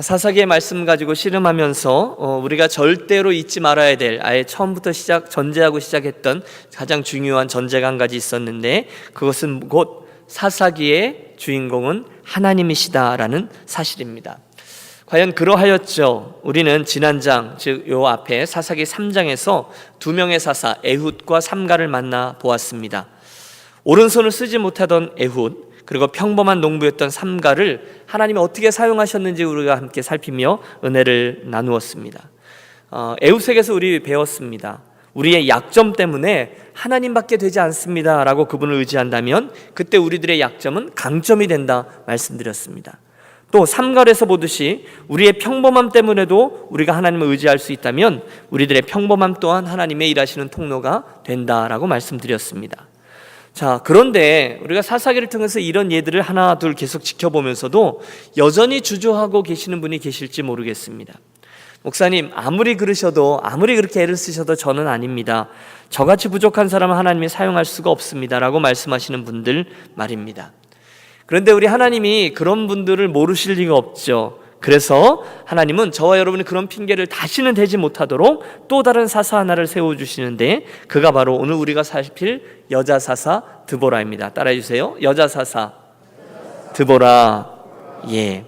사사기의 말씀 가지고 씨름하면서 우리가 절대로 잊지 말아야 될, 아예 처음부터 전제하고 시작했던 가장 중요한 전제가 한 가지 있었는데, 그것은 곧 사사기의 주인공은 하나님이시다라는 사실입니다. 과연 그러하였죠. 우리는 지난 장, 즉 요 앞에 사사기 3장에서 두 명의 사사 에훗과 삼가를 만나 보았습니다. 오른손을 쓰지 못하던 에훗, 그리고 평범한 농부였던 삼가를 하나님이 어떻게 사용하셨는지 우리가 함께 살피며 은혜를 나누었습니다. 에훗에게서 우리 배웠습니다. 우리의 약점 때문에 하나님밖에 되지 않습니다 라고 그분을 의지한다면 그때 우리들의 약점은 강점이 된다 말씀드렸습니다. 또 삼갈에서 보듯이 우리의 평범함 때문에도 우리가 하나님을 의지할 수 있다면 우리들의 평범함 또한 하나님의 일하시는 통로가 된다라고 말씀드렸습니다. 자, 그런데 우리가 사사기를 통해서 이런 예들을 하나 둘 계속 지켜보면서도 여전히 주저하고 계시는 분이 계실지 모르겠습니다. 목사님, 아무리 그러셔도, 아무리 그렇게 애를 쓰셔도 저는 아닙니다. 저같이 부족한 사람은 하나님이 사용할 수가 없습니다 라고 말씀하시는 분들 말입니다. 그런데 우리 하나님이 그런 분들을 모르실 리가 없죠. 그래서 하나님은 저와 여러분이 그런 핑계를 다시는 대지 못하도록 또 다른 사사 하나를 세워주시는데, 그가 바로 오늘 우리가 살필 여자 사사 드보라입니다. 따라해 주세요. 여자 사사 드보라. 예.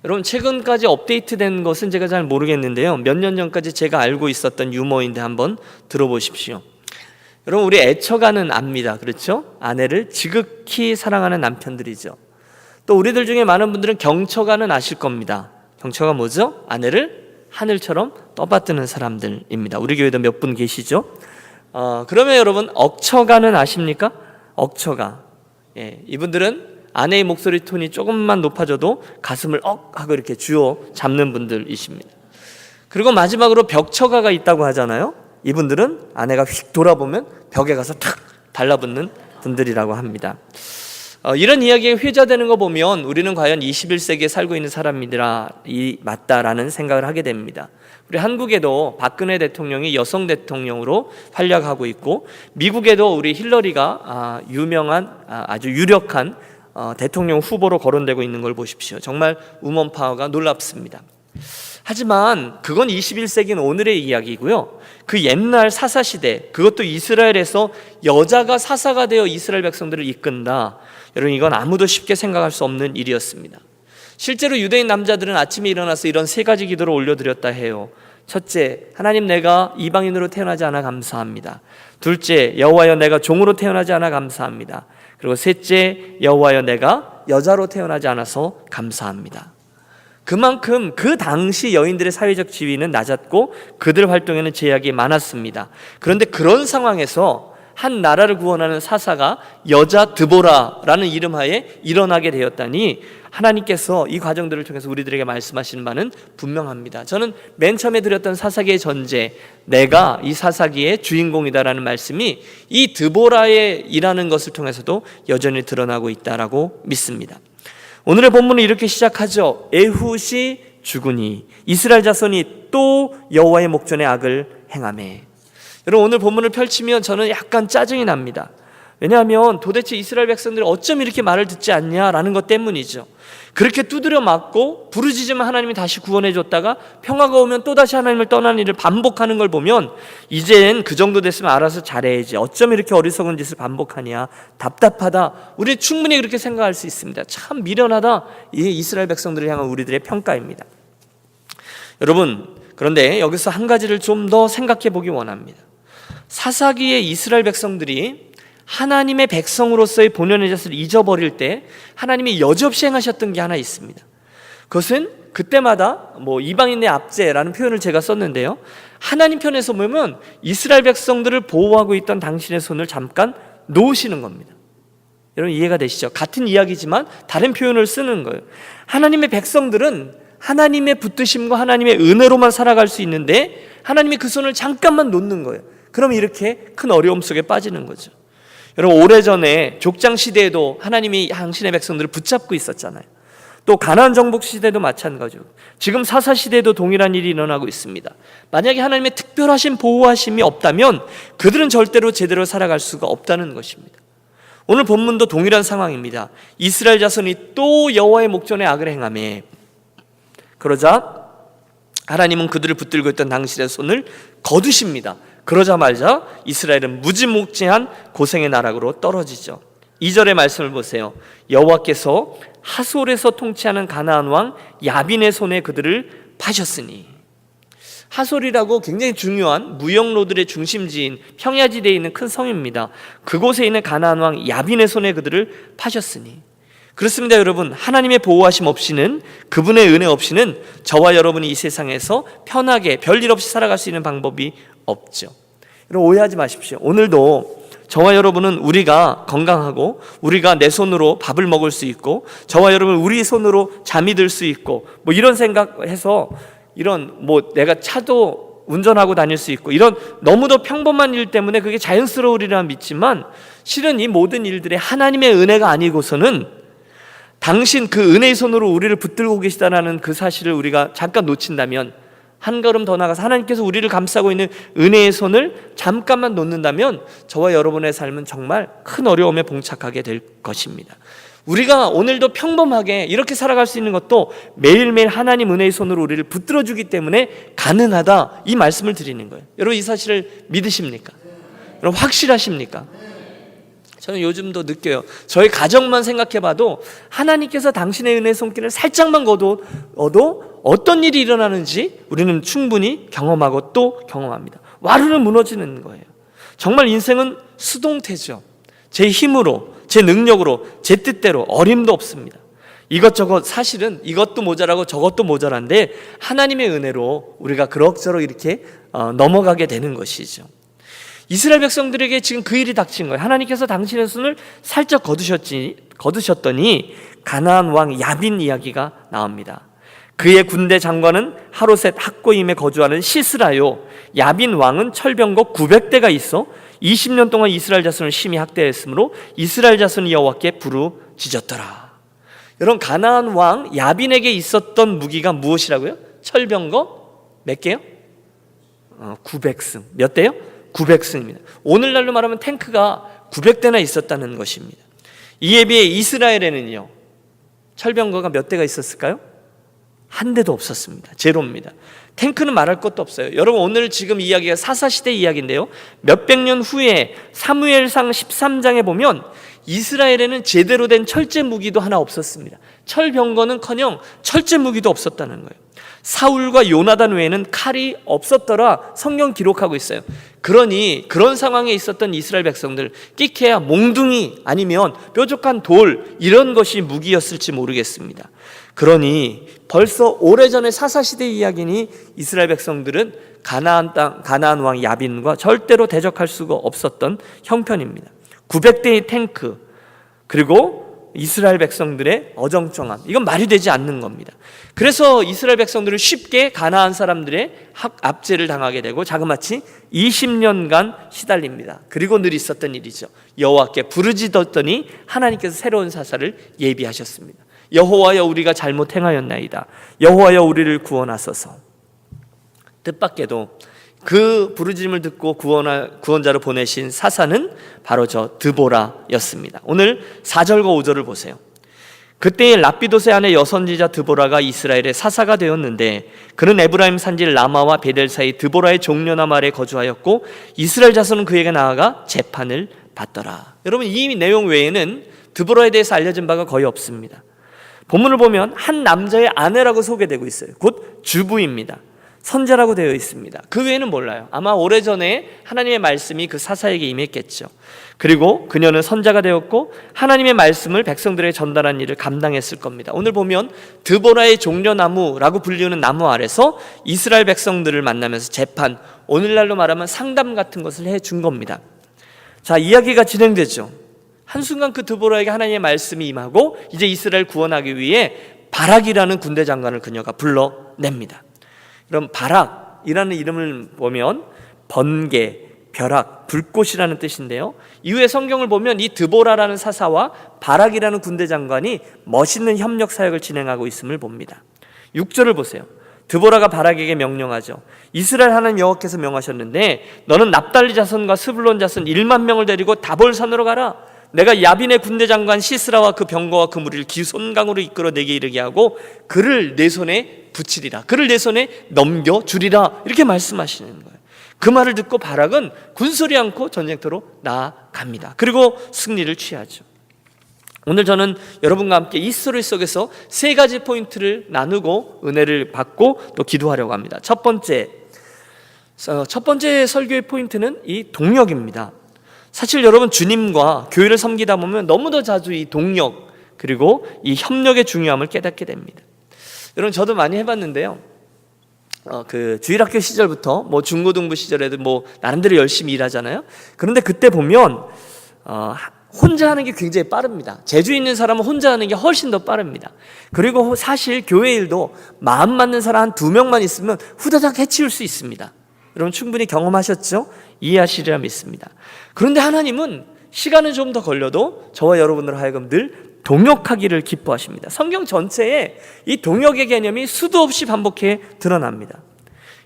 여러분, 최근까지 업데이트된 것은 제가 잘 모르겠는데요, 몇 년 전까지 제가 알고 있었던 유머인데 한번 들어보십시오. 여러분, 우리 애처가는 압니다. 그렇죠? 아내를 지극히 사랑하는 남편들이죠. 또 우리들 중에 많은 분들은 경처가는 아실 겁니다. 경처가 뭐죠? 아내를 하늘처럼 떠받드는 사람들입니다. 우리 교회도 몇 분 계시죠? 그러면 여러분, 억처가는 아십니까? 억처가. 예, 이분들은 아내의 목소리 톤이 조금만 높아져도 가슴을 억 하고 이렇게 쥐어 잡는 분들이십니다. 그리고 마지막으로 벽처가가 있다고 하잖아요. 이분들은 아내가 휙 돌아보면 벽에 가서 탁 달라붙는 분들이라고 합니다. 이런 이야기가 회자되는 거 보면 우리는 과연 21세기에 살고 있는 사람이라 맞다라는 생각을 하게 됩니다. 우리 한국에도 박근혜 대통령이 여성 대통령으로 활약하고 있고, 미국에도 우리 힐러리가 유명한 아주 유력한 대통령 후보로 거론되고 있는 걸 보십시오. 정말 우먼 파워가 놀랍습니다. 하지만 그건 21세기는 오늘의 이야기고요, 그 옛날 사사시대, 그것도 이스라엘에서 여자가 사사가 되어 이스라엘 백성들을 이끈다, 여러분, 이건 아무도 쉽게 생각할 수 없는 일이었습니다. 실제로 유대인 남자들은 아침에 일어나서 이런 세 가지 기도를 올려드렸다 해요. 첫째, 하나님, 내가 이방인으로 태어나지 않아 감사합니다. 둘째, 여호와여, 내가 종으로 태어나지 않아 감사합니다. 그리고 셋째, 여호와여, 내가 여자로 태어나지 않아서 감사합니다. 그만큼 그 당시 여인들의 사회적 지위는 낮았고 그들 활동에는 제약이 많았습니다. 그런데 그런 상황에서 한 나라를 구원하는 사사가 여자 드보라라는 이름하에 일어나게 되었다니, 하나님께서 이 과정들을 통해서 우리들에게 말씀하시는 바는 분명합니다. 저는 맨 처음에 드렸던 사사기의 전제, 내가 이 사사기의 주인공이다라는 말씀이 이 드보라의 일하는 것을 통해서도 여전히 드러나고 있다라고 믿습니다. 오늘의 본문은 이렇게 시작하죠. 에훗이 죽으니 이스라엘 자손이 또 여호와의 목전에 악을 행하매. 여러분, 오늘 본문을 펼치면 저는 약간 짜증이 납니다. 왜냐하면 도대체 이스라엘 백성들이 어쩜 이렇게 말을 듣지 않냐라는 것 때문이죠. 그렇게 두드려 맞고 부르짖으면 하나님이 다시 구원해 줬다가 평화가 오면 또다시 하나님을 떠나는 일을 반복하는 걸 보면, 이젠 그 정도 됐으면 알아서 잘해야지, 어쩜 이렇게 어리석은 짓을 반복하냐, 답답하다, 우리 충분히 그렇게 생각할 수 있습니다. 참 미련하다, 이게 이스라엘 백성들을 향한 우리들의 평가입니다. 여러분, 그런데 여기서 한 가지를 좀 더 생각해 보기 원합니다. 사사기의 이스라엘 백성들이 하나님의 백성으로서의 본연의 자세를 잊어버릴 때 하나님이 여지없이 행하셨던 게 하나 있습니다. 그것은 그때마다 이방인의 압제라는 표현을 제가 썼는데요, 하나님 편에서 보면 이스라엘 백성들을 보호하고 있던 당신의 손을 잠깐 놓으시는 겁니다. 여러분, 이해가 되시죠? 같은 이야기지만 다른 표현을 쓰는 거예요. 하나님의 백성들은 하나님의 붙드심과 하나님의 은혜로만 살아갈 수 있는데 하나님이 그 손을 잠깐만 놓는 거예요. 그럼 이렇게 큰 어려움 속에 빠지는 거죠. 여러분, 오래전에 족장 시대에도 하나님이 당신의 백성들을 붙잡고 있었잖아요. 또 가나안 정복 시대도 마찬가지고 지금 사사 시대에도 동일한 일이 일어나고 있습니다. 만약에 하나님의 특별하신 보호하심이 없다면 그들은 절대로 제대로 살아갈 수가 없다는 것입니다. 오늘 본문도 동일한 상황입니다. 이스라엘 자손이 또 여호와의 목전에 악을 행하매, 그러자 하나님은 그들을 붙들고 있던 당신의 손을 거두십니다. 그러자마자 이스라엘은 무지목지한 고생의 나락으로 떨어지죠. 2절의 말씀을 보세요. 여호와께서 하솔에서 통치하는 가나안 왕 야빈의 손에 그들을 파셨으니. 하솔이라고 굉장히 중요한 무역로들의 중심지인 평야지대에 있는 큰 성입니다. 그곳에 있는 가나안 왕 야빈의 손에 그들을 파셨으니. 그렇습니다, 여러분. 하나님의 보호하심 없이는, 그분의 은혜 없이는 저와 여러분이 이 세상에서 편하게 별일 없이 살아갈 수 있는 방법이 없죠. 여러분, 오해하지 마십시오. 오늘도 저와 여러분은 우리가 건강하고 우리가 내 손으로 밥을 먹을 수 있고 저와 여러분 우리 손으로 잠이 들 수 있고 이런 생각해서 이런 내가 차도 운전하고 다닐 수 있고 이런 너무도 평범한 일 때문에 그게 자연스러우리라 믿지만 실은 이 모든 일들이 하나님의 은혜가 아니고서는 당신 그 은혜의 손으로 우리를 붙들고 계시다라는 그 사실을 우리가 잠깐 놓친다면, 한 걸음 더 나가서 하나님께서 우리를 감싸고 있는 은혜의 손을 잠깐만 놓는다면 저와 여러분의 삶은 정말 큰 어려움에 봉착하게 될 것입니다. 우리가 오늘도 평범하게 이렇게 살아갈 수 있는 것도 매일매일 하나님 은혜의 손으로 우리를 붙들어주기 때문에 가능하다, 이 말씀을 드리는 거예요. 여러분, 이 사실을 믿으십니까? 여러분, 확실하십니까? 저는 요즘도 느껴요. 저희 가정만 생각해봐도 하나님께서 당신의 은혜의 손길을 살짝만 거둬도 어떤 일이 일어나는지 우리는 충분히 경험하고 또 경험합니다. 와르르 무너지는 거예요. 정말 인생은 수동태죠. 제 힘으로, 제 능력으로, 제 뜻대로 어림도 없습니다. 이것저것 사실은 이것도 모자라고 저것도 모자란데 하나님의 은혜로 우리가 그럭저럭 이렇게 넘어가게 되는 것이죠. 이스라엘 백성들에게 지금 그 일이 닥친 거예요. 하나님께서 당신의 손을 살짝 거두셨더니 가나안 왕 야빈 이야기가 나옵니다. 그의 군대 장관은 하로셋 학고임에 거주하는 시스라요. 야빈 왕은 철병거 900대가 있어 20년 동안 이스라엘 자손을 심히 학대했으므로 이스라엘 자손이 여호와께 부르짖었더라. 여러분, 가나안 왕 야빈에게 있었던 무기가 무엇이라고요? 철병거 몇 개요? 900승. 몇 대요? 900승입니다. 오늘날로 말하면 탱크가 900대나 있었다는 것입니다. 이에 비해 이스라엘에는요, 철병거가 몇 대가 있었을까요? 한 대도 없었습니다. 제로입니다. 탱크는 말할 것도 없어요. 여러분, 오늘 지금 이야기가 사사시대 이야기인데요, 몇백 년 후에 사무엘상 13장에 보면 이스라엘에는 제대로 된 철제 무기도 하나 없었습니다. 철병거는커녕 철제 무기도 없었다는 거예요. 사울과 요나단 외에는 칼이 없었더라 성경 기록하고 있어요. 그러니 그런 상황에 있었던 이스라엘 백성들, 끼케야 몽둥이 아니면 뾰족한 돌, 이런 것이 무기였을지 모르겠습니다. 그러니 벌써 오래전의 사사시대 이야기니 이스라엘 백성들은 가나안 왕 야빈과 절대로 대적할 수가 없었던 형편입니다. 900대의 탱크, 그리고 이스라엘 백성들의 어정쩡함, 이건 말이 되지 않는 겁니다. 그래서 이스라엘 백성들은 쉽게 가나안 사람들의 압제를 당하게 되고 자그마치 20년간 시달립니다. 그리고 늘 있었던 일이죠. 여호와께 부르짖었더니 하나님께서 새로운 사사를 예비하셨습니다. 여호와여, 우리가 잘못 행하였나이다. 여호와여, 우리를 구원하소서. 뜻밖에도 그 부르짖음을 듣고 구원자로 보내신 사사는 바로 저 드보라였습니다. 오늘 4절과 5절을 보세요. 그때에 랍비도세 아내 여선지자 드보라가 이스라엘의 사사가 되었는데 그는 에브라임 산지 라마와 베델 사이 드보라의 종려나무 아래 거주하였고 이스라엘 자손은 그에게 나아가 재판을 받더라. 여러분, 이 내용 외에는 드보라에 대해서 알려진 바가 거의 없습니다. 본문을 보면 한 남자의 아내라고 소개되고 있어요. 곧 주부입니다. 선자라고 되어 있습니다. 그 외에는 몰라요. 아마 오래전에 하나님의 말씀이 그 사사에게 임했겠죠. 그리고 그녀는 선자가 되었고 하나님의 말씀을 백성들에게 전달한 일을 감당했을 겁니다. 오늘 보면 드보라의 종려나무라고 불리우는 나무 아래서 이스라엘 백성들을 만나면서 재판, 오늘날로 말하면 상담 같은 것을 해준 겁니다. 자, 이야기가 진행되죠. 한순간 그 드보라에게 하나님의 말씀이 임하고 이제 이스라엘 구원하기 위해 바락이라는 군대 장관을 그녀가 불러냅니다. 그럼 바락이라는 이름을 보면 번개, 벼락, 불꽃이라는 뜻인데요, 이후에 성경을 보면 이 드보라라는 사사와 바락이라는 군대 장관이 멋있는 협력 사역을 진행하고 있음을 봅니다. 6절을 보세요. 드보라가 바락에게 명령하죠. 이스라엘 하나님 여호와께서 명하셨는데 너는 납달리 자손과 스불론 자손 1만 명을 데리고 다볼산으로 가라. 내가 야빈의 군대 장관 시스라와 그 병거와 그 무리를 기손강으로 이끌어 내게 이르게 하고 그를 내 손에 붙이리라. 그를 내 손에 넘겨주리라. 이렇게 말씀하시는 거예요. 그 말을 듣고 바락은 군소리 않고 전쟁터로 나아갑니다. 그리고 승리를 취하죠. 오늘 저는 여러분과 함께 이 스토리 속에서 세 가지 포인트를 나누고 은혜를 받고 또 기도하려고 합니다. 첫 번째 설교의 포인트는 이 동력입니다. 사실 여러분, 주님과 교회를 섬기다 보면 너무도 자주 이 동력 그리고 이 협력의 중요함을 깨닫게 됩니다. 여러분, 저도 많이 해봤는데요. 그 주일학교 시절부터 뭐 중고등부 시절에도 뭐 나름대로 열심히 일하잖아요. 그런데 그때 보면 혼자 하는 게 굉장히 빠릅니다. 재주 있는 사람은 혼자 하는 게 훨씬 더 빠릅니다. 그리고 사실 교회 일도 마음 맞는 사람 한 2명만 있으면 후다닥 해치울 수 있습니다. 여러분 충분히 경험하셨죠? 이해하시리라 믿습니다. 그런데 하나님은 시간은 좀 더 걸려도 저와 여러분으로 하여금 늘 동역하기를 기뻐하십니다. 성경 전체에 이 동역의 개념이 수도 없이 반복해 드러납니다.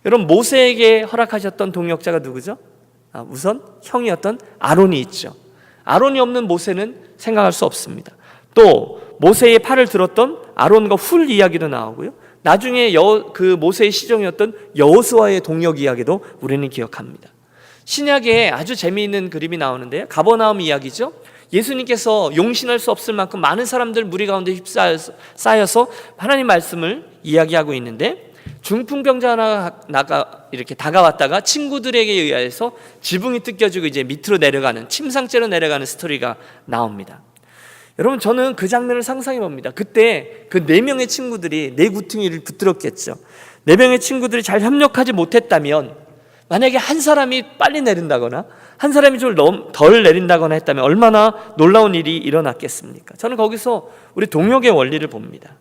여러분, 모세에게 허락하셨던 동역자가 누구죠? 우선 형이었던 아론이 있죠. 아론이 없는 모세는 생각할 수 없습니다. 또 모세의 팔을 들었던 아론과 훌 이야기도 나오고요. 나중에 그 모세의 시종이었던 여호수아의 동역 이야기도 우리는 기억합니다. 신약에 아주 재미있는 그림이 나오는데요. 가버나움 이야기죠. 예수님께서 용신할 수 없을 만큼 많은 사람들 무리 가운데 쌓여서 하나님 말씀을 이야기하고 있는데, 중풍병자 하나가 이렇게 다가왔다가 친구들에게 의해서 지붕이 뜯겨지고 이제 밑으로 내려가는, 침상째로 내려가는 스토리가 나옵니다. 여러분, 저는 그 장면을 상상해 봅니다. 그때 그 4명의 친구들이 내 구퉁이를 붙들었겠죠. 4명의 친구들이 잘 협력하지 못했다면, 만약에 한 사람이 빨리 내린다거나 한 사람이 좀 덜 내린다거나 했다면 얼마나 놀라운 일이 일어났겠습니까? 저는 거기서 우리 동역의 원리를 봅니다.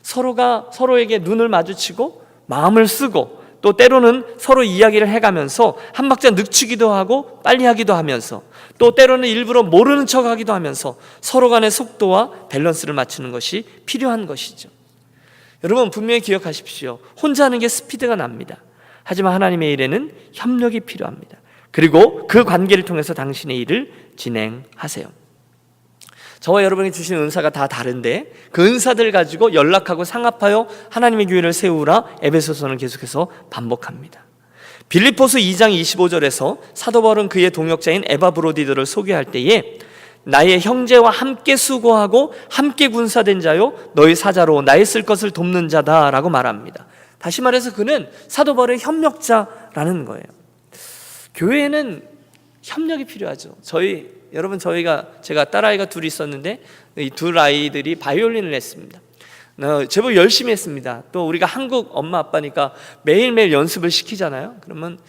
서로가 서로에게 눈을 마주치고 마음을 쓰고, 또 때로는 서로 이야기를 해가면서 한 박자 늦추기도 하고 빨리 하기도 하면서, 또 때로는 일부러 모르는 척하기도 하면서 서로 간의 속도와 밸런스를 맞추는 것이 필요한 것이죠. 여러분, 분명히 기억하십시오. 혼자 하는 게 스피드가 납니다. 하지만 하나님의 일에는 협력이 필요합니다. 그리고 그 관계를 통해서 당신의 일을 진행하세요. 저와 여러분이 주신 은사가 다 다른데 그 은사들 가지고 연락하고 상합하여 하나님의 교회를 세우라, 에베소서는 계속해서 반복합니다. 빌립보서 2장 25절에서 사도 바울은 그의 동역자인 에바브로디더를 소개할 때에 나의 형제와 함께 수고하고 함께 군사된 자요 너희 사자로 나의 쓸 것을 돕는 자다라고 말합니다. 다시 말해서 그는 사도 바울의 협력자라는 거예요. 교회에는 협력이 필요하죠. 제가 딸아이가 둘이 있었는데 이 둘 아이들이 바이올린을 했습니다. 제법 열심히 했습니다. 또 우리가 한국 엄마 아빠니까 매일매일 연습을 시키잖아요. 그러면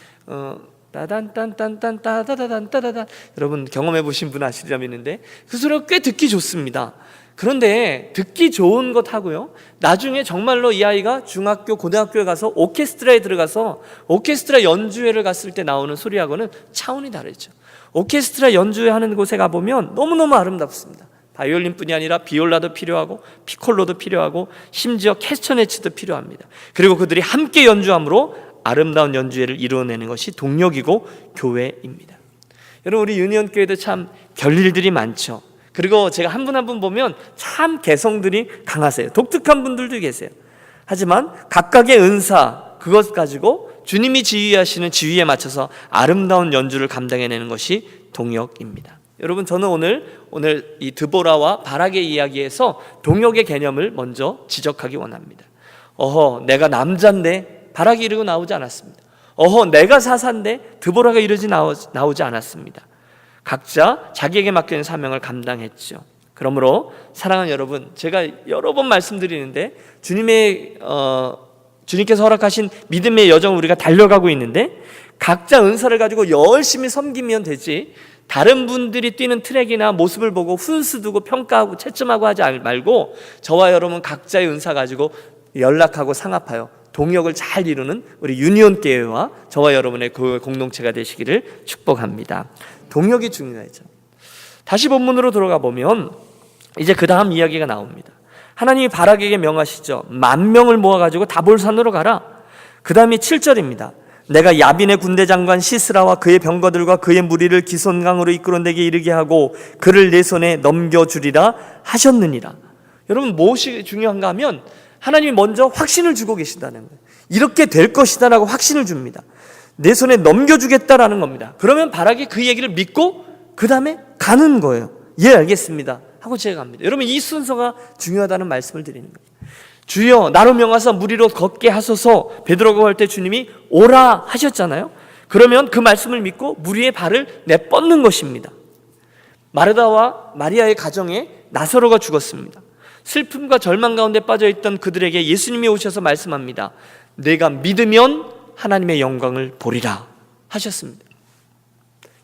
따단딴딴딴 따다다단 따다단, 여러분 경험해 보신 분 아시리라 믿는데 그 소리가 꽤 듣기 좋습니다. 그런데 듣기 좋은 것 하고요, 나중에 정말로 이 아이가 중학교, 고등학교에 가서 오케스트라에 들어가서 오케스트라 연주회를 갔을 때 나오는 소리하고는 차원이 다르죠. 오케스트라 연주회 하는 곳에 가보면 너무너무 아름답습니다. 바이올린뿐이 아니라 비올라도 필요하고 피콜로도 필요하고 심지어 캐스터네츠도 필요합니다. 그리고 그들이 함께 연주함으로 아름다운 연주회를 이루어내는 것이 동력이고 교회입니다. 여러분, 우리 유니온교회도 참 별일들이 많죠. 그리고 제가 한 분 한 분 보면 참 개성들이 강하세요. 독특한 분들도 계세요. 하지만 각각의 은사, 그것 가지고 주님이 지휘하시는 지휘에 맞춰서 아름다운 연주를 감당해내는 것이 동역입니다. 여러분, 저는 오늘 이 드보라와 바락의 이야기에서 동역의 개념을 먼저 지적하기 원합니다. 내가 남자인데 바락이 이러고 나오지 않았습니다. 내가 사사인데 드보라가 이러지 나오지 않았습니다. 각자 자기에게 맡겨진 사명을 감당했죠. 그러므로 사랑하는 여러분, 제가 여러 번 말씀드리는데 주님께서 허락하신 믿음의 여정을 우리가 달려가고 있는데 각자 은사를 가지고 열심히 섬기면 되지, 다른 분들이 뛰는 트랙이나 모습을 보고 훈수 두고 평가하고 채점하고 하지 말고 저와 여러분 각자의 은사 가지고 연락하고 상합하여 동역을 잘 이루는 우리 유니온교회와 저와 여러분의 그 공동체가 되시기를 축복합니다. 동역이 중요하죠. 다시 본문으로 들어가 보면 이제 그 다음 이야기가 나옵니다. 하나님이 바락에게 명하시죠. 10,000명을 모아가지고 다볼산으로 가라. 그 다음이 7절입니다. 내가 야빈의 군대 장관 시스라와 그의 병거들과 그의 무리를 기손강으로 이끌어내게 이르게 하고 그를 내 손에 넘겨주리라 하셨느니라. 여러분, 무엇이 중요한가 하면 하나님이 먼저 확신을 주고 계신다는 거예요. 이렇게 될 것이다라고 확신을 줍니다. 내 손에 넘겨주겠다라는 겁니다. 그러면 바락이 그 얘기를 믿고 그 다음에 가는 거예요. 예, 알겠습니다 하고 제가 갑니다. 여러분, 이 순서가 중요하다는 말씀을 드리는 거예요. 주여 나로 명하사 무리로 걷게 하소서. 베드로가 할 때 주님이 오라 하셨잖아요. 그러면 그 말씀을 믿고 무리의 발을 내뻗는 것입니다. 마르다와 마리아의 가정에 나사로가 죽었습니다. 슬픔과 절망 가운데 빠져있던 그들에게 예수님이 오셔서 말씀합니다. 내가 믿으면 하나님의 영광을 보리라 하셨습니다.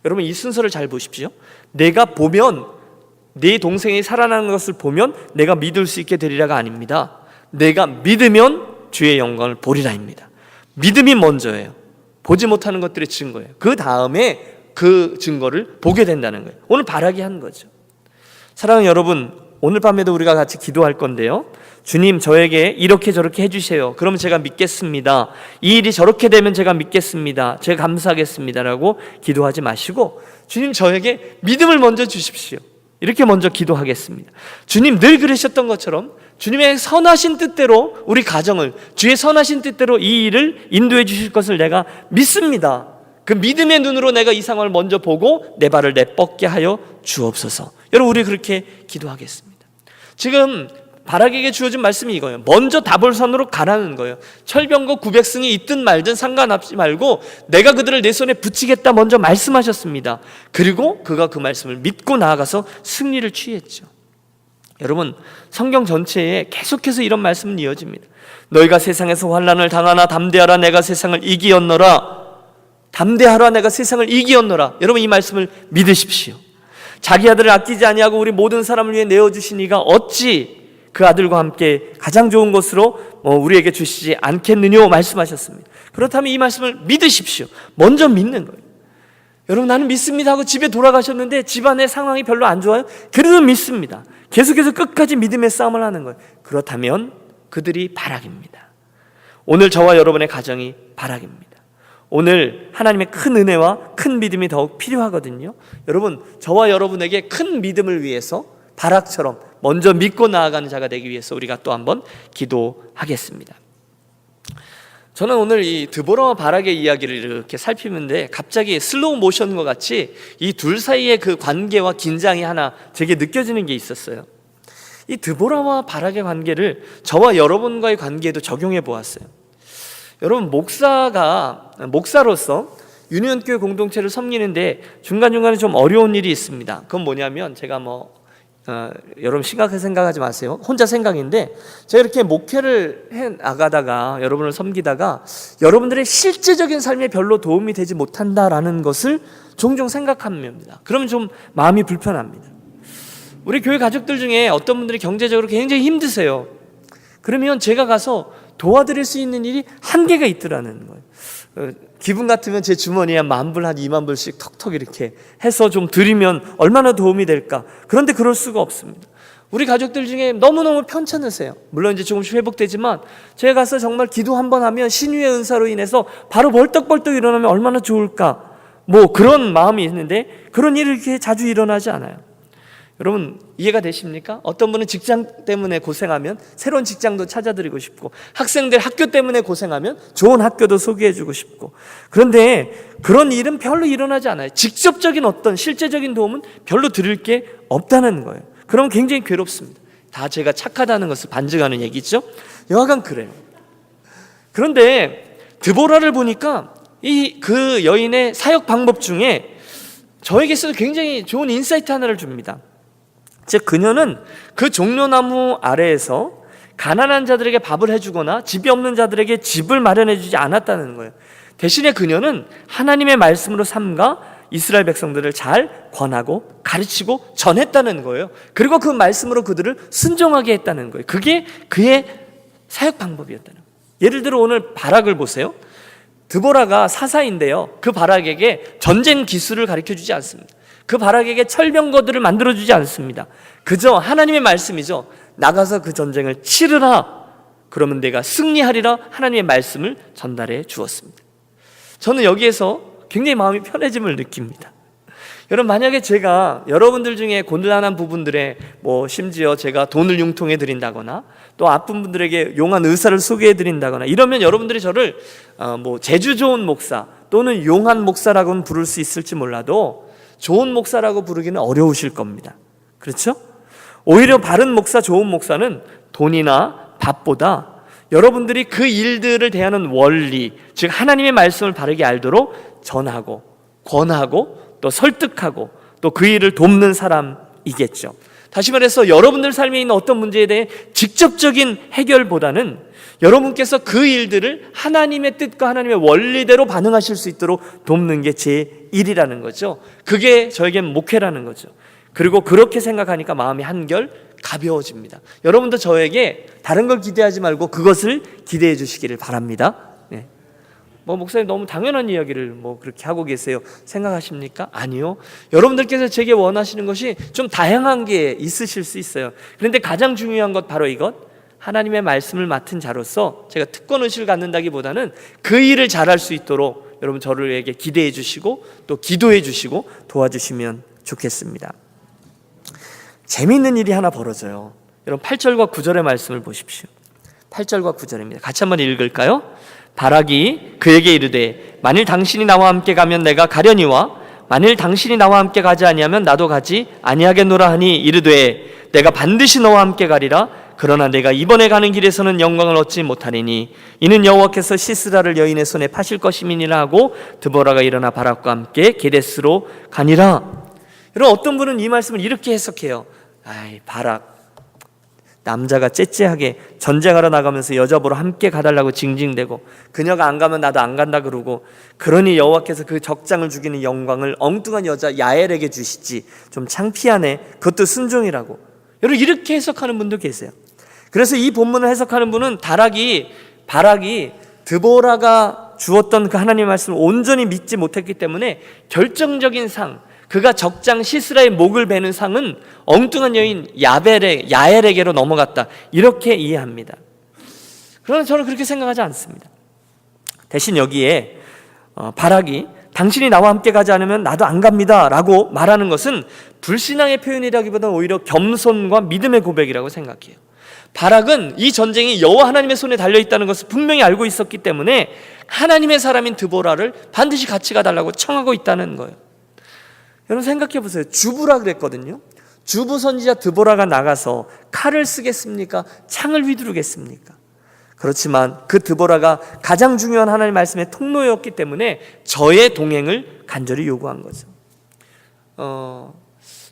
여러분, 이 순서를 잘 보십시오. 내가 보면, 내 동생이 살아나는 것을 보면 내가 믿을 수 있게 되리라가 아닙니다. 내가 믿으면 주의 영광을 보리라입니다. 믿음이 먼저예요. 보지 못하는 것들의 증거예요. 그 다음에 그 증거를 보게 된다는 거예요. 오늘 바라기 한 거죠. 사랑하는 여러분, 오늘 밤에도 우리가 같이 기도할 건데요. 주님, 저에게 이렇게 저렇게 해주세요. 그러면 제가 믿겠습니다. 이 일이 저렇게 되면 제가 믿겠습니다. 제가 감사하겠습니다라고 기도하지 마시고, 주님, 저에게 믿음을 먼저 주십시오. 이렇게 먼저 기도하겠습니다. 주님, 늘 그러셨던 것처럼 주님의 선하신 뜻대로 우리 가정을, 주의 선하신 뜻대로 이 일을 인도해 주실 것을 내가 믿습니다. 그 믿음의 눈으로 내가 이 상황을 먼저 보고 내 발을 내뻗게 하여 주옵소서. 여러분, 우리 그렇게 기도하겠습니다. 지금 바락에게 주어진 말씀이 이거예요. 먼저 다볼산으로 가라는 거예요. 철병거 900승이 있든 말든 상관없지 말고 내가 그들을 내 손에 붙이겠다 먼저 말씀하셨습니다. 그리고 그가 그 말씀을 믿고 나아가서 승리를 취했죠. 여러분, 성경 전체에 계속해서 이런 말씀은 이어집니다. 너희가 세상에서 환난을 당하나 담대하라, 내가 세상을 이기었노라. 담대하라, 내가 세상을 이기었노라. 여러분, 이 말씀을 믿으십시오. 자기 아들을 아끼지 아니하고 우리 모든 사람을 위해 내어주신 이가 어찌 그 아들과 함께 가장 좋은 것으로 우리에게 주시지 않겠느냐 말씀하셨습니다. 그렇다면 이 말씀을 믿으십시오. 먼저 믿는 거예요. 여러분, 나는 믿습니다 하고 집에 돌아가셨는데 집안의 상황이 별로 안 좋아요? 그래도 믿습니다. 계속해서 끝까지 믿음의 싸움을 하는 거예요. 그렇다면 그들이 바락입니다. 오늘 저와 여러분의 가정이 바락입니다. 오늘 하나님의 큰 은혜와 큰 믿음이 더욱 필요하거든요. 여러분, 저와 여러분에게 큰 믿음을 위해서 바락처럼 먼저 믿고 나아가는 자가 되기 위해서 우리가 또 한번 기도하겠습니다. 저는 오늘 이 드보라와 바락의 이야기를 이렇게 살피는데 갑자기 슬로우 모션과 같이 이 둘 사이의 그 관계와 긴장이 하나 제게 느껴지는 게 있었어요. 이 드보라와 바락의 관계를 저와 여러분과의 관계에도 적용해 보았어요. 여러분, 목사로서 유니온교회 공동체를 섬기는데 중간중간에 좀 어려운 일이 있습니다. 그건 뭐냐면, 제가 여러분 심각하게 생각하지 마세요. 혼자 생각인데, 제가 이렇게 목회를 해 나가다가 여러분을 섬기다가 여러분들의 실제적인 삶에 별로 도움이 되지 못한다라는 것을 종종 생각합니다. 그러면 좀 마음이 불편합니다. 우리 교회 가족들 중에 어떤 분들이 경제적으로 굉장히 힘드세요. 그러면 제가 가서 도와드릴 수 있는 일이 한계가 있더라는 거예요. 기분 같으면 제 주머니에 10,000불, 한 20,000불씩 턱턱 이렇게 해서 좀 드리면 얼마나 도움이 될까. 그런데 그럴 수가 없습니다. 우리 가족들 중에 너무너무 편찮으세요. 물론 이제 조금씩 회복되지만 제가 가서 정말 기도 한번 하면 신유의 은사로 인해서 바로 벌떡벌떡 일어나면 얼마나 좋을까, 그런 마음이 있는데 그런 일이 이렇게 자주 일어나지 않아요. 여러분, 이해가 되십니까? 어떤 분은 직장 때문에 고생하면 새로운 직장도 찾아드리고 싶고, 학생들 학교 때문에 고생하면 좋은 학교도 소개해주고 싶고, 그런데 그런 일은 별로 일어나지 않아요. 직접적인 어떤 실제적인 도움은 별로 드릴 게 없다는 거예요. 그럼 굉장히 괴롭습니다. 다 제가 착하다는 것을 반증하는 얘기죠. 여하간 그래요. 그런데 드보라를 보니까 그 여인의 사역 방법 중에 저에게서도 굉장히 좋은 인사이트 하나를 줍니다. 즉, 그녀는 그 종려나무 아래에서 가난한 자들에게 밥을 해주거나 집이 없는 자들에게 집을 마련해 주지 않았다는 거예요. 대신에 그녀는 하나님의 말씀으로 삼가 이스라엘 백성들을 잘 권하고 가르치고 전했다는 거예요. 그리고 그 말씀으로 그들을 순종하게 했다는 거예요. 그게 그의 사역 방법이었다는 거예요. 예를 들어 오늘 바락을 보세요. 드보라가 사사인데요, 그 바락에게 전쟁 기술을 가르쳐주지 않습니다. 그 바락에게 철병거들을 만들어주지 않습니다. 그저 하나님의 말씀이죠. 나가서 그 전쟁을 치르라, 그러면 내가 승리하리라, 하나님의 말씀을 전달해 주었습니다. 저는 여기에서 굉장히 마음이 편해짐을 느낍니다. 여러분, 만약에 제가 여러분들 중에 곤란한 부분들에 심지어 제가 돈을 융통해 드린다거나 또 아픈 분들에게 용한 의사를 소개해 드린다거나 이러면 여러분들이 저를 재주 좋은 목사 또는 용한 목사라고는 부를 수 있을지 몰라도 좋은 목사라고 부르기는 어려우실 겁니다. 그렇죠? 오히려 바른 목사, 좋은 목사는 돈이나 밥보다 여러분들이 그 일들을 대하는 원리, 즉 하나님의 말씀을 바르게 알도록 전하고 권하고 또 설득하고 또 그 일을 돕는 사람이겠죠. 다시 말해서 여러분들 삶에 있는 어떤 문제에 대해 직접적인 해결보다는 여러분께서 그 일들을 하나님의 뜻과 하나님의 원리대로 반응하실 수 있도록 돕는 게 제 일이라는 거죠. 그게 저에겐 목회라는 거죠. 그리고 그렇게 생각하니까 마음이 한결 가벼워집니다. 여러분도 저에게 다른 걸 기대하지 말고 그것을 기대해 주시기를 바랍니다. 네. 목사님 너무 당연한 이야기를 그렇게 하고 계세요 생각하십니까? 아니요. 여러분들께서 제게 원하시는 것이 좀 다양한 게 있으실 수 있어요. 그런데 가장 중요한 것 바로 이것, 하나님의 말씀을 맡은 자로서 제가 특권의식을 갖는다기보다는 그 일을 잘할 수 있도록 여러분 저를에게 기대해 주시고 또 기도해 주시고 도와주시면 좋겠습니다. 재미있는 일이 하나 벌어져요. 여러분 8절과 9절의 말씀을 보십시오. 8절과 9절입니다. 같이 한번 읽을까요? 바락이 그에게 이르되 만일 당신이 나와 함께 가면 내가 가려니와 만일 당신이 나와 함께 가지 아니하면 나도 가지 아니하겠노라 하니 이르되 내가 반드시 너와 함께 가리라. 그러나 내가 이번에 가는 길에서는 영광을 얻지 못하리니 이는 여호와께서 시스라를 여인의 손에 파실 것임이니라 하고 드보라가 일어나 바락과 함께 게데스로 가니라. 여러분, 어떤 분은 이 말씀을 이렇게 해석해요. 바락 남자가 째째하게 전쟁하러 나가면서 여자 보러 함께 가달라고 징징대고 그녀가 안 가면 나도 안 간다 그러고 그러니 여호와께서 그 적장을 죽이는 영광을 엉뚱한 여자 야엘에게 주시지 좀 창피하네, 그것도 순종이라고. 여러분, 이렇게 해석하는 분도 계세요. 그래서 이 본문을 해석하는 분은 바락이 드보라가 주었던 그 하나님의 말씀을 온전히 믿지 못했기 때문에 결정적인 상, 그가 적장 시스라의 목을 베는 상은 엉뚱한 여인 야엘에게로 넘어갔다, 이렇게 이해합니다. 그러나 저는 그렇게 생각하지 않습니다. 대신 여기에 바락이 당신이 나와 함께 가지 않으면 나도 안 갑니다 라고 말하는 것은 불신앙의 표현이라기보다는 오히려 겸손과 믿음의 고백이라고 생각해요. 바락은 이 전쟁이 여호와 하나님의 손에 달려있다는 것을 분명히 알고 있었기 때문에 하나님의 사람인 드보라를 반드시 같이 가달라고 청하고 있다는 거예요. 여러분 생각해 보세요. 주부라 그랬거든요. 주부 선지자 드보라가 나가서 칼을 쓰겠습니까? 창을 휘두르겠습니까? 그렇지만 그 드보라가 가장 중요한 하나님의 말씀의 통로였기 때문에 저의 동행을 간절히 요구한 거죠.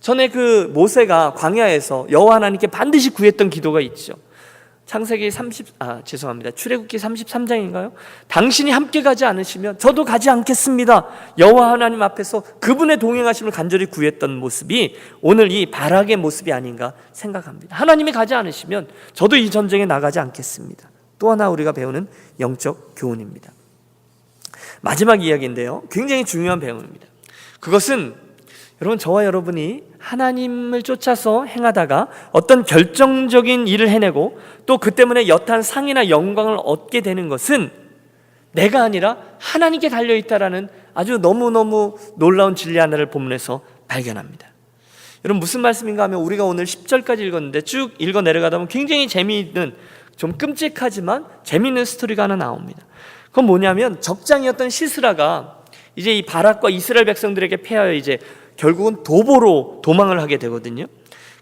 전에 그 모세가 광야에서 여호와 하나님께 반드시 구했던 기도가 있죠. 창세기 출애굽기 33장인가요? 당신이 함께 가지 않으시면 저도 가지 않겠습니다. 여호와 하나님 앞에서 그분의 동행하심을 간절히 구했던 모습이 오늘 이 바락의 모습이 아닌가 생각합니다. 하나님이 가지 않으시면 저도 이 전쟁에 나가지 않겠습니다. 또 하나 우리가 배우는 영적 교훈입니다. 마지막 이야기인데요, 굉장히 중요한 배움입니다. 그것은 여러분, 저와 여러분이 하나님을 쫓아서 행하다가 어떤 결정적인 일을 해내고 또 그 때문에 여탄 상이나 영광을 얻게 되는 것은 내가 아니라 하나님께 달려있다라는 아주 너무너무 놀라운 진리 하나를 본문에서 발견합니다. 여러분, 무슨 말씀인가 하면 우리가 오늘 10절까지 읽었는데 쭉 읽어 내려가다 보면 굉장히 재미있는, 좀 끔찍하지만 재미있는 스토리가 하나 나옵니다. 그건 뭐냐면 적장이었던 시스라가 이제 이 바락과 이스라엘 백성들에게 패하여 이제 결국은 도보로 도망을 하게 되거든요.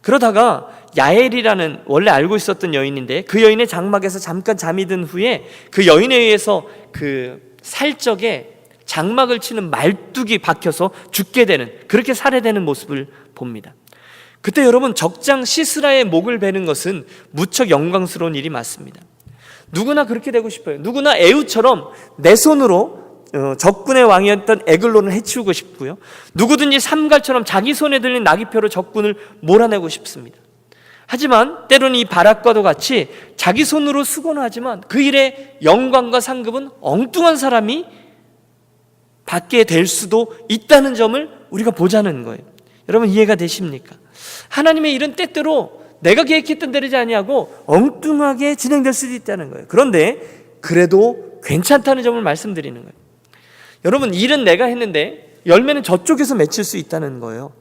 그러다가 야엘이라는 원래 알고 있었던 여인인데 그 여인의 장막에서 잠깐 잠이 든 후에 그 여인에 의해서 그 살적에 장막을 치는 말뚝이 박혀서 죽게 되는, 그렇게 살해되는 모습을 봅니다. 그때 여러분, 적장 시스라의 목을 베는 것은 무척 영광스러운 일이 맞습니다. 누구나 그렇게 되고 싶어요. 누구나 에후처럼 내 손으로 적군의 왕이었던 에글론을 해치우고 싶고요, 누구든지 삼갈처럼 자기 손에 들린 나귀표로 적군을 몰아내고 싶습니다. 하지만 때로는 이 바락과도 같이 자기 손으로 수고는 하지만 그 일의 영광과 상급은 엉뚱한 사람이 받게 될 수도 있다는 점을 우리가 보자는 거예요. 여러분, 이해가 되십니까? 하나님의 일은 때때로 내가 계획했던 대로지 아니하고 엉뚱하게 진행될 수도 있다는 거예요. 그런데 그래도 괜찮다는 점을 말씀드리는 거예요. 여러분, 일은 내가 했는데 열매는 저쪽에서 맺힐 수 있다는 거예요.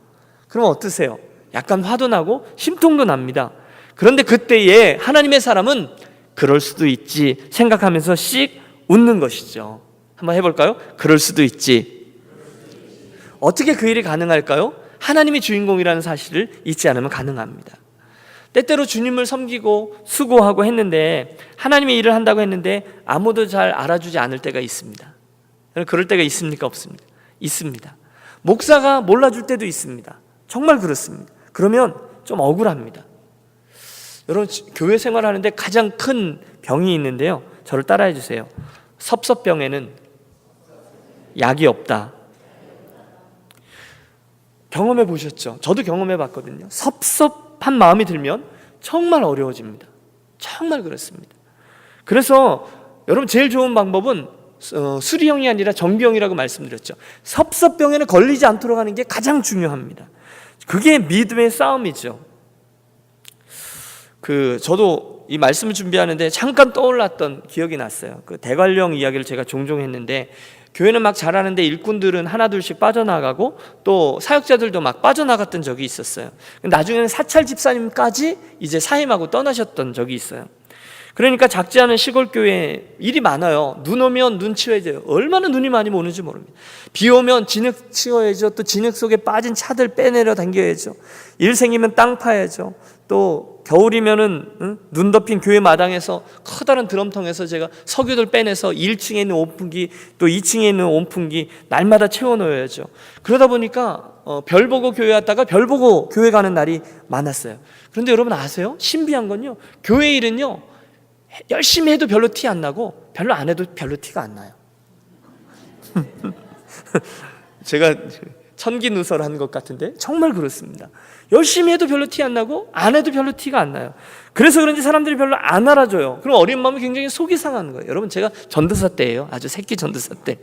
그럼 어떠세요? 약간 화도 나고 심통도 납니다. 그런데 그때에 하나님의 사람은 그럴 수도 있지 생각하면서 씩 웃는 것이죠. 한번 해볼까요? 그럴 수도 있지. 어떻게 그 일이 가능할까요? 하나님이 주인공이라는 사실을 잊지 않으면 가능합니다. 때때로 주님을 섬기고 수고하고 했는데, 하나님의 일을 한다고 했는데 아무도 잘 알아주지 않을 때가 있습니다. 그럴 때가 있습니까? 없습니까? 있습니다. 목사가 몰라줄 때도 있습니다. 정말 그렇습니다. 그러면 좀 억울합니다. 여러분, 교회 생활하는데 가장 큰 병이 있는데요, 저를 따라해 주세요. 섭섭병에는 약이 없다. 경험해 보셨죠? 저도 경험해 봤거든요. 섭섭한 마음이 들면 정말 어려워집니다. 정말 그렇습니다. 그래서 여러분, 제일 좋은 방법은 수리형이 아니라 정비형이라고 말씀드렸죠. 섭섭병에는 걸리지 않도록 하는 게 가장 중요합니다. 그게 믿음의 싸움이죠. 저도 이 말씀을 준비하는데 잠깐 떠올랐던 기억이 났어요. 대관령 이야기를 제가 종종 했는데, 교회는 막 잘하는데 일꾼들은 하나둘씩 빠져나가고 또 사역자들도 막 빠져나갔던 적이 있었어요. 나중에는 사찰 집사님까지 이제 사임하고 떠나셨던 적이 있어요. 그러니까 작지 않은 시골 교회에 일이 많아요. 눈 오면 눈 치워야 돼요. 얼마나 눈이 많이 오는지 모릅니다. 비 오면 진흙 치워야죠. 또 진흙 속에 빠진 차들 빼내려 당겨야죠. 일 생기면 땅 파야죠. 또 겨울이면은 눈 덮인 교회 마당에서 커다란 드럼통에서 제가 석유들 빼내서 1층에 있는 온풍기 또 2층에 있는 온풍기 날마다 채워 넣어야죠. 그러다 보니까 별 보고 교회 왔다가 별 보고 교회 가는 날이 많았어요. 그런데 여러분 아세요? 신비한 건요, 교회 일은요 열심히 해도 별로 티 안 나고 별로 안 해도 별로 티가 안 나요. 제가 천기누설 한 것 같은데 정말 그렇습니다. 열심히 해도 별로 티 안 나고 안 해도 별로 티가 안 나요. 그래서 그런지 사람들이 별로 안 알아줘요. 그럼 어린 마음이 굉장히 속이 상하는 거예요. 여러분, 제가 전도사 때예요. 아주 새끼 전도사 때.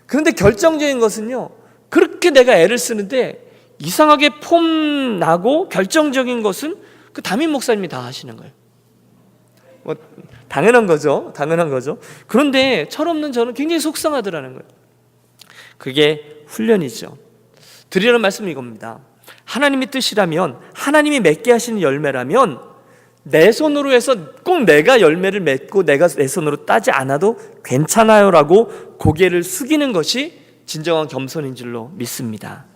그런데 결정적인 것은요, 그렇게 내가 애를 쓰는데 이상하게 폼 나고 결정적인 것은 그 담임 목사님이 다 하시는 거예요. 뭐 당연한 거죠. 당연한 거죠. 그런데 철없는 저는 굉장히 속상하더라는 거예요. 그게 훈련이죠. 드리는 말씀은 이겁니다. 하나님의 뜻이라면, 하나님이 맺게 하시는 열매라면 내 손으로 해서 꼭 내가 열매를 맺고 내가 내 손으로 따지 않아도 괜찮아요 라고 고개를 숙이는 것이 진정한 겸손인 줄로 믿습니다.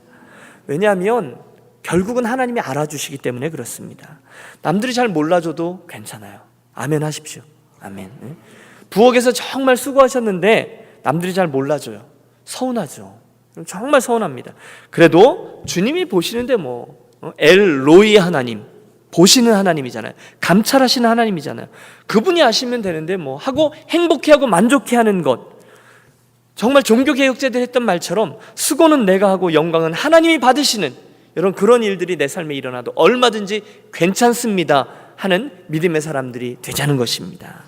왜냐하면 결국은 하나님이 알아주시기 때문에 그렇습니다. 남들이 잘 몰라줘도 괜찮아요. 아멘 하십시오. 아멘. 부엌에서 정말 수고하셨는데 남들이 잘 몰라줘요. 서운하죠. 정말 서운합니다. 그래도 주님이 보시는데 엘로이 하나님, 보시는 하나님이잖아요. 감찰하시는 하나님이잖아요. 그분이 아시면 되는데 하고 행복해하고 만족해하는 것. 정말 종교개혁자들 했던 말처럼 수고는 내가 하고 영광은 하나님이 받으시는, 여러분, 그런 일들이 내 삶에 일어나도 얼마든지 괜찮습니다 하는 믿음의 사람들이 되자는 것입니다.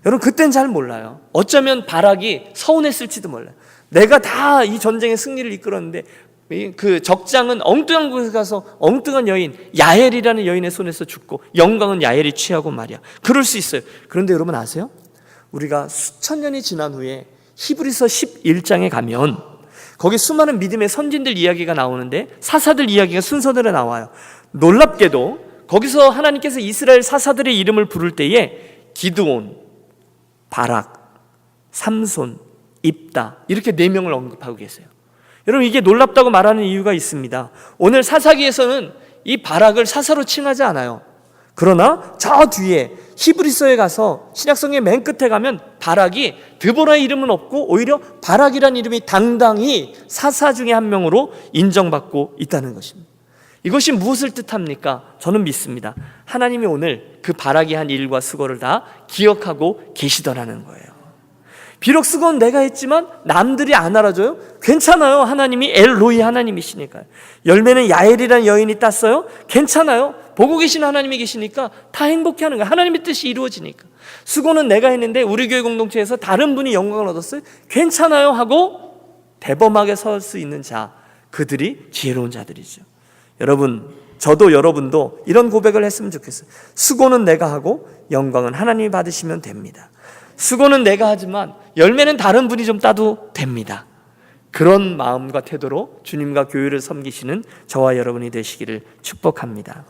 여러분, 그땐 잘 몰라요. 어쩌면 바락이 서운했을지도 몰라요. 내가 다 이 전쟁의 승리를 이끌었는데 그 적장은 엉뚱한 곳에 가서 엉뚱한 여인 야헬이라는 여인의 손에서 죽고 영광은 야헬이 취하고 말이야. 그럴 수 있어요. 그런데 여러분 아세요? 우리가 수천 년이 지난 후에 히브리서 11장에 가면 거기 수많은 믿음의 선진들 이야기가 나오는데 사사들 이야기가 순서대로 나와요. 놀랍게도 거기서 하나님께서 이스라엘 사사들의 이름을 부를 때에 기드온, 바락, 삼손, 입다, 이렇게 4명을 언급하고 계세요. 여러분, 이게 놀랍다고 말하는 이유가 있습니다. 오늘 사사기에서는 이 바락을 사사로 칭하지 않아요. 그러나 저 뒤에 히브리서에 가서 신약성의 맨 끝에 가면 바락이 드보라의 이름은 없고 오히려 바락이라는 이름이 당당히 사사 중에 한 명으로 인정받고 있다는 것입니다. 이것이 무엇을 뜻합니까? 저는 믿습니다. 하나님이 오늘 그 바락이 한 일과 수고를 다 기억하고 계시더라는 거예요. 비록 수고는 내가 했지만 남들이 안 알아줘요? 괜찮아요. 하나님이 엘로이 하나님이시니까요. 열매는 야엘이라는 여인이 땄어요? 괜찮아요. 보고 계시는 하나님이 계시니까 다 행복해하는 거예요. 하나님의 뜻이 이루어지니까. 수고는 내가 했는데 우리 교회 공동체에서 다른 분이 영광을 얻었어요? 괜찮아요 하고 대범하게 설 수 있는 자, 그들이 지혜로운 자들이죠. 여러분, 저도 여러분도 이런 고백을 했으면 좋겠어요. 수고는 내가 하고 영광은 하나님이 받으시면 됩니다. 수고는 내가 하지만 열매는 다른 분이 좀 따도 됩니다. 그런 마음과 태도로 주님과 교회를 섬기시는 저와 여러분이 되시기를 축복합니다.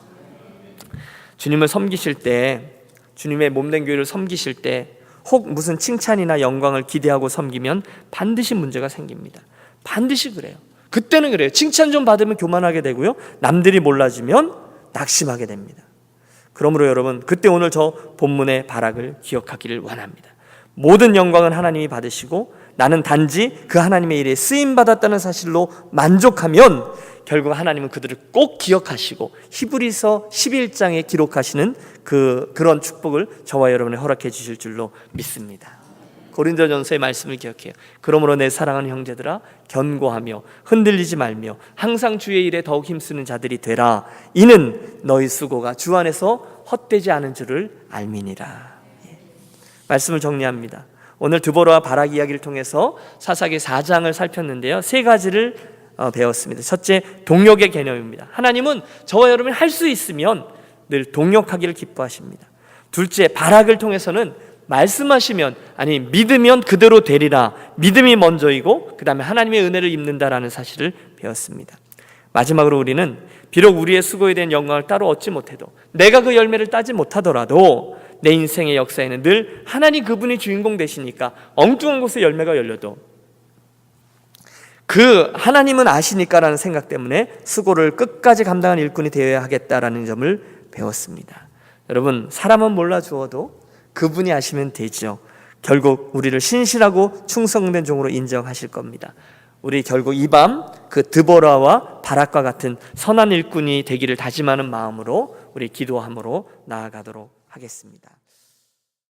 주님을 섬기실 때, 주님의 몸된 교회를 섬기실 때 혹 무슨 칭찬이나 영광을 기대하고 섬기면 반드시 문제가 생깁니다. 반드시 그래요. 그때는 그래요. 칭찬 좀 받으면 교만하게 되고요, 남들이 몰라주면 낙심하게 됩니다. 그러므로 여러분, 그때 오늘 저 본문의 발악을 기억하기를 원합니다. 모든 영광은 하나님이 받으시고 나는 단지 그 하나님의 일에 쓰임받았다는 사실로 만족하면 결국 하나님은 그들을 꼭 기억하시고 히브리서 11장에 기록하시는 그런 축복을 저와 여러분에 허락해 주실 줄로 믿습니다. 고린도전서의 말씀을 기억해요. 그러므로 내 사랑하는 형제들아, 견고하며 흔들리지 말며 항상 주의 일에 더욱 힘쓰는 자들이 되라. 이는 너희 수고가 주 안에서 헛되지 않은 줄을 알미니라. 말씀을 정리합니다. 오늘 드보라와 바락 이야기를 통해서 사사기 4장을 살폈는데요, 세 가지를 배웠습니다. 첫째, 동력의 개념입니다. 하나님은 저와 여러분이 할 수 있으면 늘 동력하기를 기뻐하십니다. 둘째, 바락을 통해서는 말씀하시면, 아니 믿으면 그대로 되리라. 믿음이 먼저이고 그 다음에 하나님의 은혜를 입는다라는 사실을 배웠습니다. 마지막으로 우리는 비록 우리의 수고에 대한 영광을 따로 얻지 못해도, 내가 그 열매를 따지 못하더라도 내 인생의 역사에는 늘 하나님 그분이 주인공 되시니까 엉뚱한 곳에 열매가 열려도 그 하나님은 아시니까라는 생각 때문에 수고를 끝까지 감당한 일꾼이 되어야 하겠다라는 점을 배웠습니다. 여러분, 사람은 몰라주어도 그분이 아시면 되죠. 결국 우리를 신실하고 충성된 종으로 인정하실 겁니다. 우리 결국 이 밤 그 드보라와 바락과 같은 선한 일꾼이 되기를 다짐하는 마음으로 우리 기도함으로 나아가도록 하겠습니다.